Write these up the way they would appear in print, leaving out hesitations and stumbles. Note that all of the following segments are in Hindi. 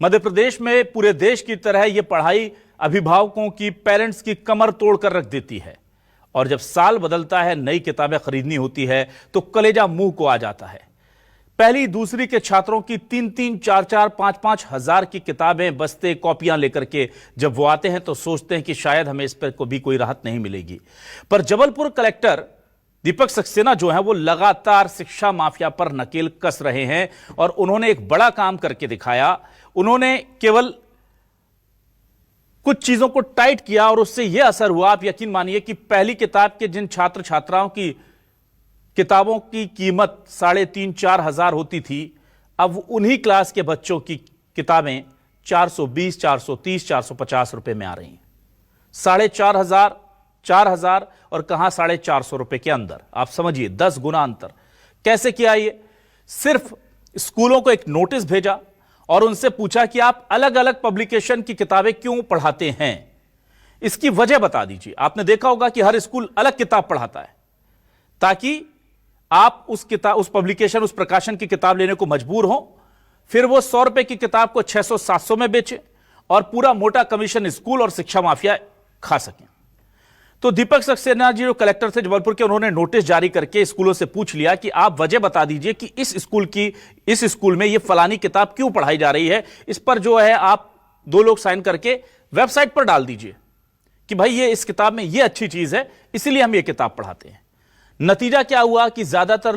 मध्य प्रदेश में पूरे देश की तरह यह पढ़ाई अभिभावकों की, पेरेंट्स की कमर तोड़कर रख देती है। और जब साल बदलता है, नई किताबें खरीदनी होती है तो कलेजा मुंह को आ जाता है। पहली दूसरी के छात्रों की 3-3, 4-4, 5-5 हजार की किताबें, बस्ते, कॉपियां लेकर के जब वो आते हैं तो सोचते हैं कि शायद हमें इस पर कभी कोई राहत नहीं मिलेगी। पर जबलपुर कलेक्टर दीपक सक्सेना जो है वो लगातार शिक्षा माफिया पर नकेल कस रहे हैं और उन्होंने एक बड़ा काम करके दिखाया। उन्होंने केवल कुछ चीजों को टाइट किया और उससे यह असर हुआ, आप यकीन मानिए कि पहली किताब के जिन छात्र छात्राओं की किताबों की कीमत 3,500-4 हजार होती थी, अब उन्हीं क्लास के बच्चों की किताबें 420, 430, 450 रुपए में आ रही हैं। 4,500, 4,000 और कहां 450 रुपए के अंदर। आप समझिए 10 गुना अंतर। कैसे किया ये? सिर्फ स्कूलों को एक नोटिस भेजा और उनसे पूछा कि आप अलग अलग पब्लिकेशन की किताबें क्यों पढ़ाते हैं, इसकी वजह बता दीजिए। आपने देखा होगा कि हर स्कूल अलग किताब पढ़ाता है ताकि आप उस पब्लिकेशन, उस प्रकाशन की किताब लेने को मजबूर हो, फिर वो 100 रुपए की किताब को 600-700 में बेचे और पूरा मोटा कमीशन स्कूल और शिक्षा माफिया खा सकें। तो दीपक सक्सेना जी जो कलेक्टर थे जबलपुर के, उन्होंने नोटिस जारी करके स्कूलों से पूछ लिया कि आप वजह बता दीजिए कि इस स्कूल में ये फलानी किताब क्यों पढ़ाई जा रही है। इस पर जो है आप 2 लोग साइन करके वेबसाइट पर डाल दीजिए कि भाई ये इस किताब में ये अच्छी चीज है, इसीलिए हम ये किताब पढ़ाते हैं। नतीजा क्या हुआ कि ज्यादातर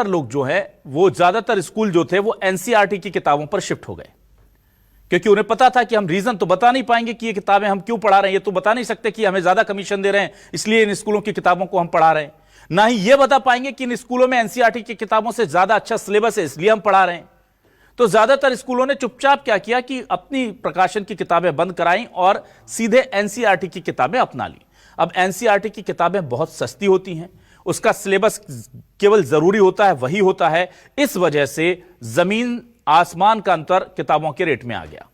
लोग जो है वो, ज्यादातर स्कूल जो थे वो एनसीईआरटी की किताबों पर शिफ्ट हो गए, क्योंकि उन्हें पता था कि हम रीजन तो बता नहीं पाएंगे कि ये किताबें हम क्यों पढ़ा रहे हैं। ये तो बता नहीं सकते कि हमें ज्यादा कमीशन दे रहे हैं इसलिए इन स्कूलों की किताबों को हम पढ़ा रहे हैं। ना ही ये बता पाएंगे कि इन स्कूलों में एनसीईआरटी की किताबों से ज्यादा अच्छा सिलेबस है इसलिए हम पढ़ा रहे हैं। तो ज्यादातर स्कूलों ने चुपचाप क्या किया कि अपनी प्रकाशन की किताबें बंद कराई और सीधे एनसीईआरटी की किताबें अपना ली। अब एनसीईआरटी की किताबें बहुत सस्ती होती हैं, उसका सिलेबस केवल जरूरी होता है वही होता है। इस वजह से जमीन आसमान का अंतर किताबों के रेट में आ गया।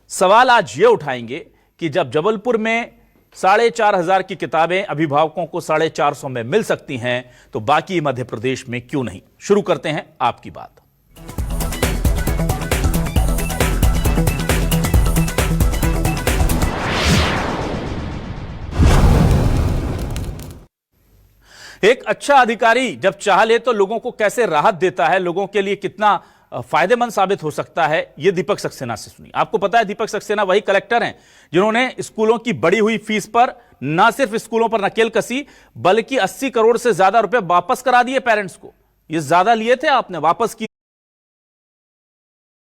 सवाल आज यह उठाएंगे कि जब जबलपुर में 4,500 की किताबें अभिभावकों को 450 में मिल सकती हैं तो बाकी मध्य प्रदेश में क्यों नहीं। शुरू करते हैं आपकी बात। एक अच्छा अधिकारी जब चाह ले तो लोगों को कैसे राहत देता है, लोगों के लिए कितना फायदेमंद साबित हो सकता है, यह दीपक सक्सेना से सुनिए। आपको पता है दीपक सक्सेना वही कलेक्टर हैं जिन्होंने स्कूलों की बढ़ी हुई फीस पर ना सिर्फ स्कूलों पर नकेल कसी बल्कि 80 करोड़ से ज्यादा रुपए वापस करा दिए पेरेंट्स को। ये ज्यादा लिए थे आपने, वापस किए।